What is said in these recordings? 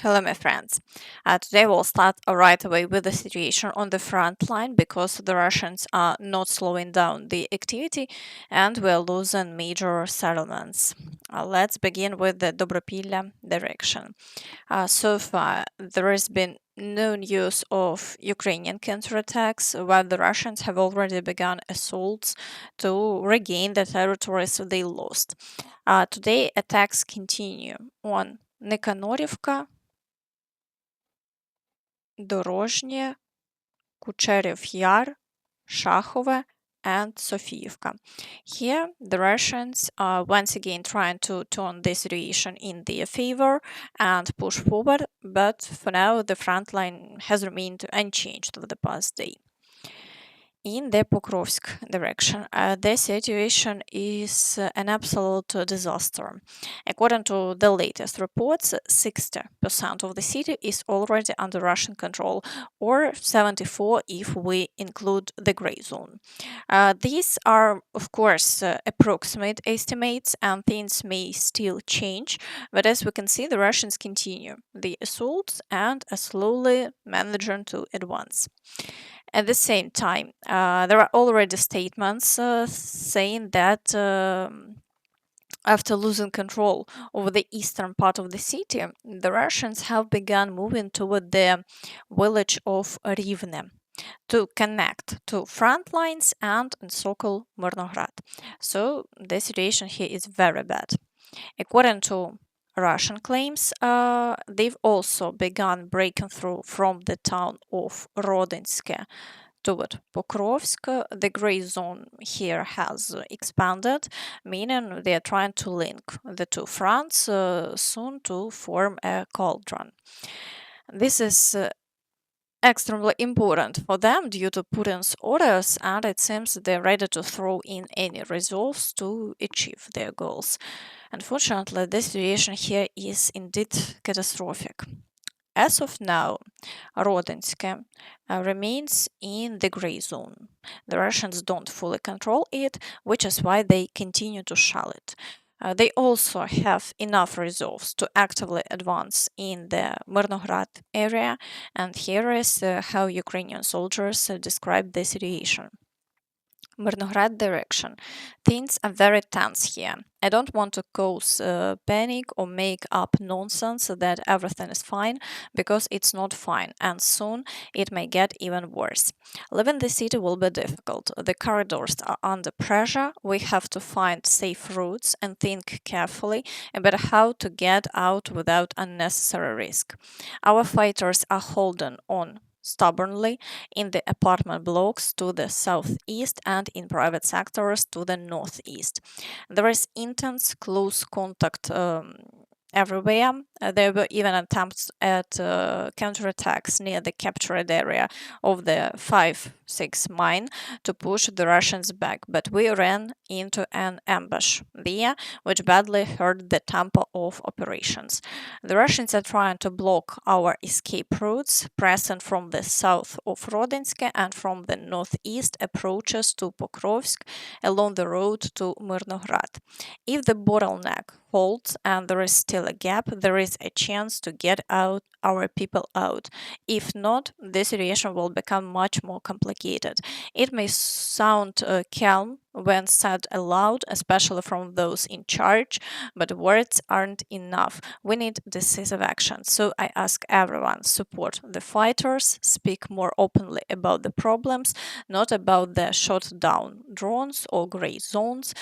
Hello, my friends. Today we'll start right away with the situation on the front line because the Russians are not slowing down the activity and we're losing major settlements. Let's begin with the Dobropillia direction. So far, there has been no news of Ukrainian counterattacks, while the Russians have already begun assaults to regain the territories they lost. Today, attacks continue on Nikhanorivka, Dvorichna, Kucherov Yar, Shahova, and Sofiyivka. Here, the Russians are once again trying to turn the situation in their favor and push forward, but for now, the front line has remained unchanged over the past day. In the Pokrovsk direction, the situation is an absolute disaster. According to the latest reports, 60% of the city is already under Russian control, or 74 if we include the gray zone. These are, of course, approximate estimates, and things may still change. But as we can see, the Russians continue the assaults and are slowly managing to advance. At the same time, there are already statements saying that after losing control over the eastern part of the city, the Russians have begun moving toward the village of Rivne to connect to front lines and encircle Myrnohrad. So the situation here is very bad. According to Russian claims, they've also begun breaking through from the town of Rodinske toward Pokrovsk. The gray zone here has expanded, meaning they are trying to link the two fronts soon to form a cauldron. This is extremely important for them due to Putin's orders, and it seems they're ready to throw in any resolves to achieve their goals. Unfortunately, the situation here is indeed catastrophic. As of now, Rodinske remains in the gray zone. The Russians don't fully control it, which is why they continue to shell it. They also have enough reserves to actively advance in the Myrnohrad area, and here is how Ukrainian soldiers describe the situation. Myrnohrad direction. Things are very tense here. I don't want to cause panic or make up nonsense that everything is fine, because it's not fine, and soon it may get even worse. Leaving the city will be difficult. The corridors are under pressure. We have to find safe routes and think carefully about how to get out without unnecessary risk. Our fighters are holding on stubbornly in the apartment blocks to the southeast and in private sectors to the northeast. There is intense close contact everywhere. There were even attempts at counterattacks near the captured area of the 5-6 mine to push the Russians back, but we ran into an ambush there, which badly hurt the tempo of operations. The Russians are trying to block our escape routes, pressing from the south of Rodinske and from the northeast approaches to Pokrovsk along the road to Myrnohrad. If the bottleneck holds and there is still a gap, there is a chance to get our people out. If not, the situation will become much more complicated. It may sound calm when said aloud, especially from those in charge, but words aren't enough. We need decisive action. So I ask everyone, support the fighters, speak more openly about the problems, not about the shot down drones or gray zones.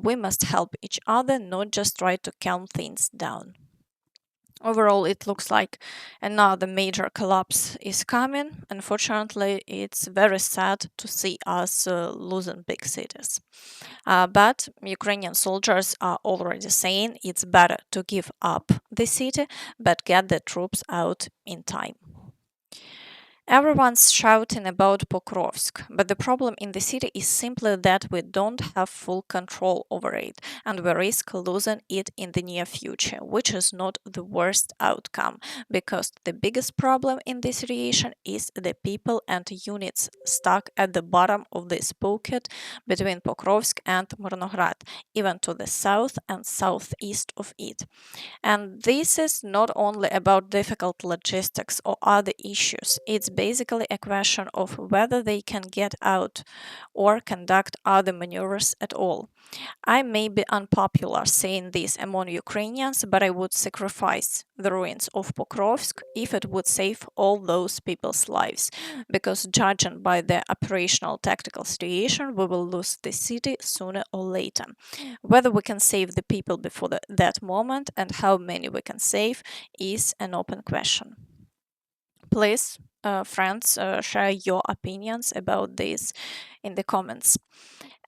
We must help each other, not just try to calm things down. Overall, it looks like another major collapse is coming. Unfortunately, it's very sad to see us losing big cities. But Ukrainian soldiers are already saying it's better to give up the city but get the troops out in time. Everyone's shouting about Pokrovsk, but the problem in the city is simply that we don't have full control over it, and we risk losing it in the near future, which is not the worst outcome, because the biggest problem in this situation is the people and units stuck at the bottom of this pocket between Pokrovsk and Myrnohrad, even to the south and southeast of it. And this is not only about difficult logistics or other issues, it's basically a question of whether they can get out or conduct other maneuvers at all. I may be unpopular saying this among Ukrainians, but I would sacrifice the ruins of Pokrovsk if it would save all those people's lives, because judging by the operational tactical situation, we will lose the city sooner or later. Whether we can save the people before that moment and how many we can save is an open question. Please, friends, share your opinions about this in the comments.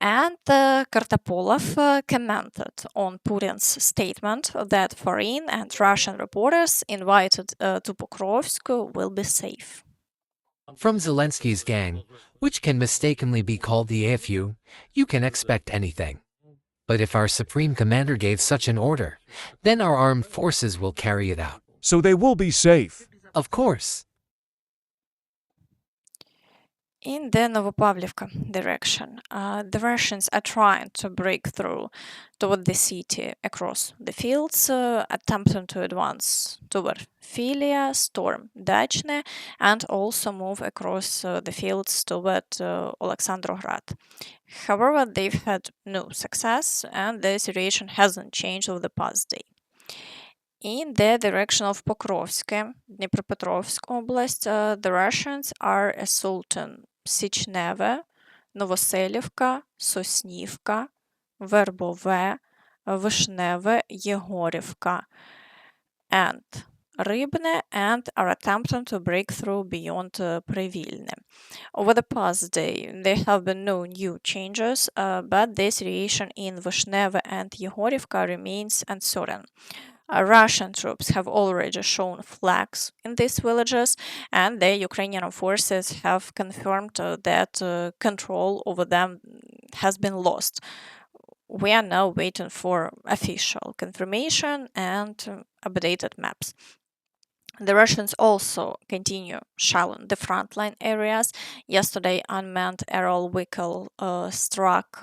And Kartapolov commented on Putin's statement that foreign and Russian reporters invited to Pokrovsk will be safe. From Zelensky's gang, which can mistakenly be called the AFU, you can expect anything. But if our supreme commander gave such an order, then our armed forces will carry it out. So they will be safe. Of course. In the Novopavlivka direction, the Russians are trying to break through toward the city across the fields, attempting to advance toward Filia, storm Dvorichna, and also move across the fields toward Alexandrograd. However, they've had no success, and the situation hasn't changed over the past day. In the direction of Pokrovske, Dnipropetrovsk Oblast, the Russians are assaulting Sichneve, Novoselivka, Sosnivka, Verbove, Vishneve, Yhorifka, and Rybne, and are attempting to break through beyond Previlne. Over the past day, there have been no new changes, but the situation in Vishneve and Yhorifka remains uncertain. Russian troops have already shown flags in these villages, and the Ukrainian forces have confirmed that control over them has been lost. We are now waiting for official confirmation and updated maps. The Russians also continue shelling the frontline areas. Yesterday, unmanned aerial vehicle struck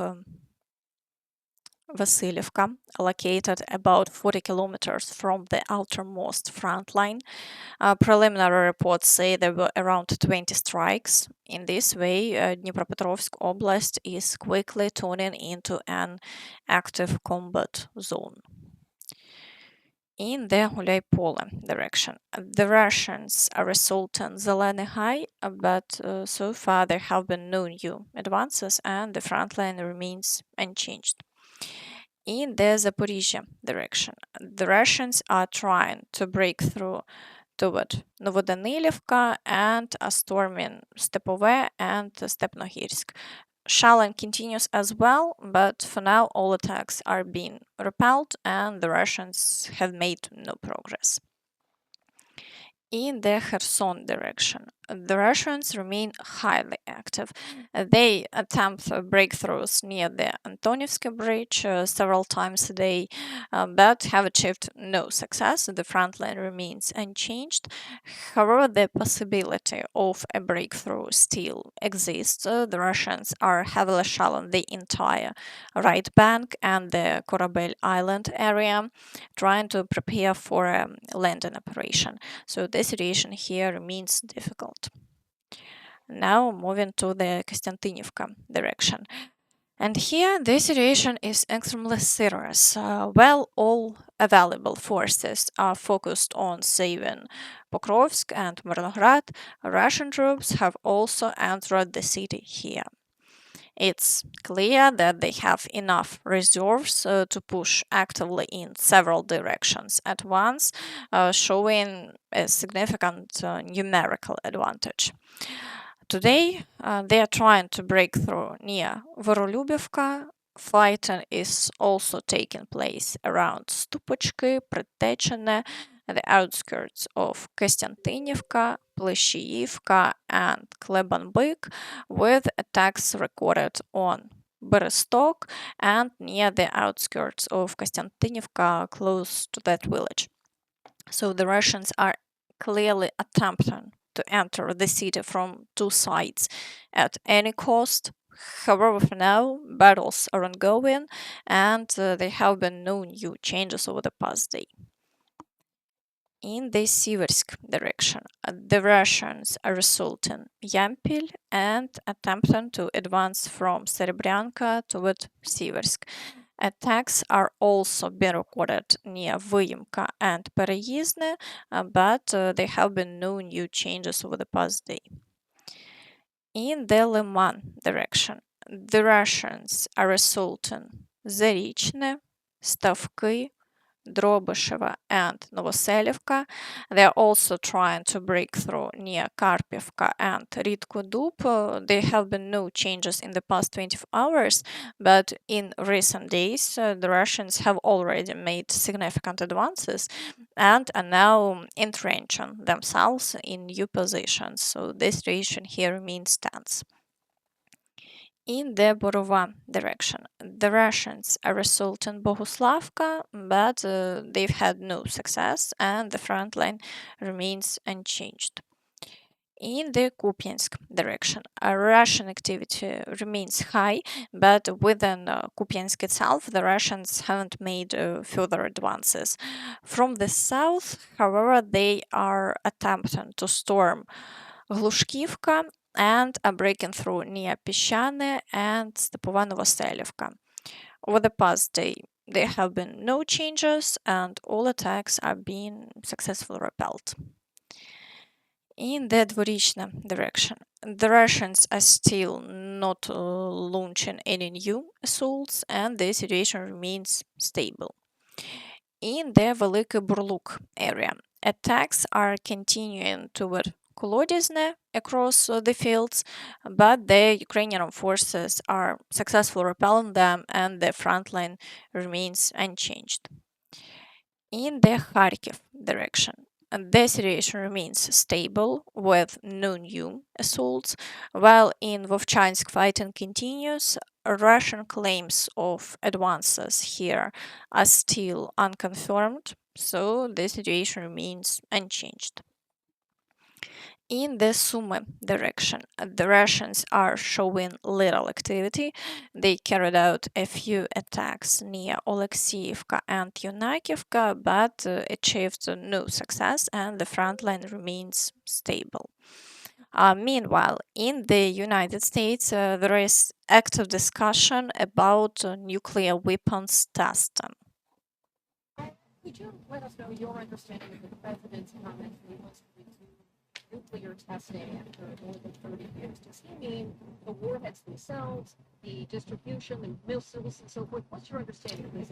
Vasilivka, located about 40 kilometers from the outermost front line. Preliminary reports say there were around 20 strikes. In this way, Dnipropetrovsk Oblast is quickly turning into an active combat zone. In the Huliaipole direction, the Russians are assaulting Zeleny High, but so far there have been no new advances and the front line remains unchanged. In the Zaporizhzhia direction, the Russians are trying to break through toward Novodanilivka and are storming Stepove and Stepnohirsk. Shelling continues as well, but for now all attacks are being repelled and the Russians have made no progress. In the Kherson direction, the Russians remain highly active. They attempt breakthroughs near the Antonivka bridge several times a day, but have achieved no success. The front line remains unchanged. However, the possibility of a breakthrough still exists. The Russians are heavily shelling the entire right bank and the Korabel Island area, trying to prepare for a landing operation. So the situation here remains difficult. Now moving to the Castantynivka direction. And here the situation is extremely serious. While all available forces are focused on saving Pokrovsk and Myrnohrad, Russian troops have also entered the city here. It's clear that they have enough reserves to push actively in several directions at once, showing a significant numerical advantage. Today, they are trying to break through near Vorolubivka. Fighting is also taking place around Stupachki, Pretechene, the outskirts of Kostyantinivka, Pleshiyivka, and Klebanbyk, with attacks recorded on Bereztok and near the outskirts of Kostyantinivka, close to that village. So the Russians are clearly attempting to enter the city from two sides at any cost. However, for now, battles are ongoing and there have been no new changes over the past day. In the Siversk direction, the Russians are assaulting Yampil and attempting to advance from Serebryanka toward Siversk. Attacks are also being recorded near Vyimka and Pereizhne, but there have been no new changes over the past day. In the Lyman direction, the Russians are assaulting Dvorichna, Stavky, Dobropillia and Novoselivka. They are also trying to break through near Kharkivka and Ridko-Dub. There have been no changes in the past 24 hours, but in recent days, the Russians have already made significant advances and are now entrenching themselves in new positions. So this situation here remains tense. In the Borova direction, the Russians are assaulting Boguslavka, but they've had no success and the front line remains unchanged. In the Kupiansk direction, Russian activity remains high, but within Kupiansk itself, the Russians haven't made further advances. From the south, however, they are attempting to storm Glushkivka and are breaking through near Peshane and Stepova Novoselivka. Over the past day, there have been no changes and all attacks are being successfully repelled. In the Dvorichna direction, the Russians are still not launching any new assaults and the situation remains stable. In the Velykyi Breluk area, attacks are continuing toward Kolodezne across the fields, but the Ukrainian forces are successfully repelling them and the front line remains unchanged. In the Kharkiv direction, the situation remains stable with no new assaults, while in Vovchansk fighting continues. Russian claims of advances here are still unconfirmed, so the situation remains unchanged. In the Sumy direction, the Russians are showing little activity. They carried out a few attacks near Oleksiivka and Yunakivka, but achieved no success and the front line remains stable. Meanwhile, in the United States, there is active discussion about nuclear weapons testing. Could you let us know your understanding of the president's comments when he wants to resume nuclear testing after more than 30 years? Does he mean the warheads themselves, the distribution, the missiles, and so forth? What's your understanding of this?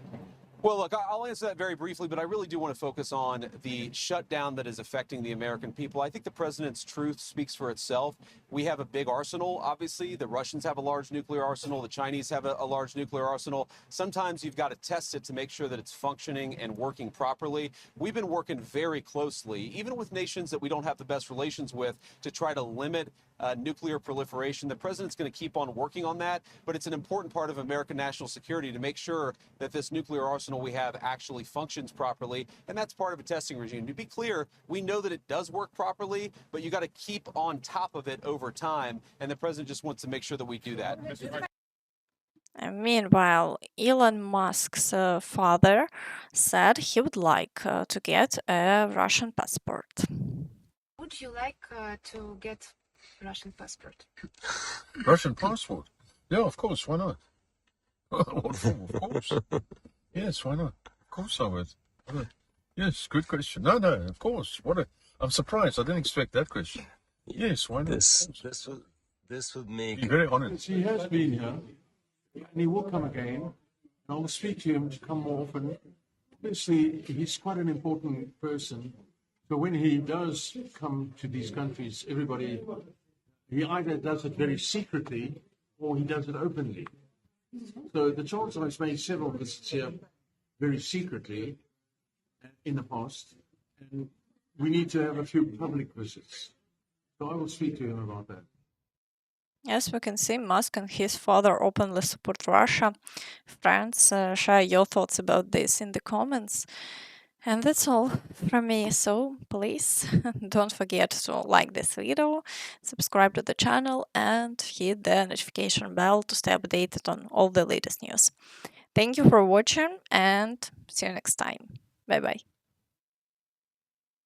Well, look, I'll answer that very briefly, but I really do want to focus on the shutdown that is affecting the American people. I think the president's truth speaks for itself. We have a big arsenal, obviously. The Russians have a large nuclear arsenal. The Chinese have a large nuclear arsenal. Sometimes you've got to test it to make sure that it's functioning and working properly. We've been working very closely, even with nations that we don't have the best relations with, to try to limit nuclear proliferation. The president's going to keep on working on that, but it's an important part of American national security to make sure that this nuclear arsenal we have actually functions properly, and that's part of a testing regime. To be clear, we know that it does work properly, but you got to keep on top of it over time, and the president just wants to make sure that we do that. Meanwhile, Elon Musk's father said he would like to get a Russian passport. Would you like to get Russian passport? Russian passport? Yeah, of course. Why not? What for? Of course. Yes, why not? Of course I would. Yes, good question. No, of course. I'm surprised. I didn't expect that question. Yes, why not? This would make. Be very honored. He has been here, and he will come again. And I will speak to him to come more often. Obviously, he's quite an important person. So when he does come to these countries, he either does it very secretly or he does it openly. So the Chancellor has made several visits here very secretly in the past, And we need to have a few public visits. So I will speak to him about that. As we can see, Musk and his father openly support Russia. Friends, share your thoughts about this in the comments. And that's all from me. So please don't forget to like this video, subscribe to the channel, and hit the notification bell to stay updated on all the latest news. Thank you for watching, and see you next time. Bye bye.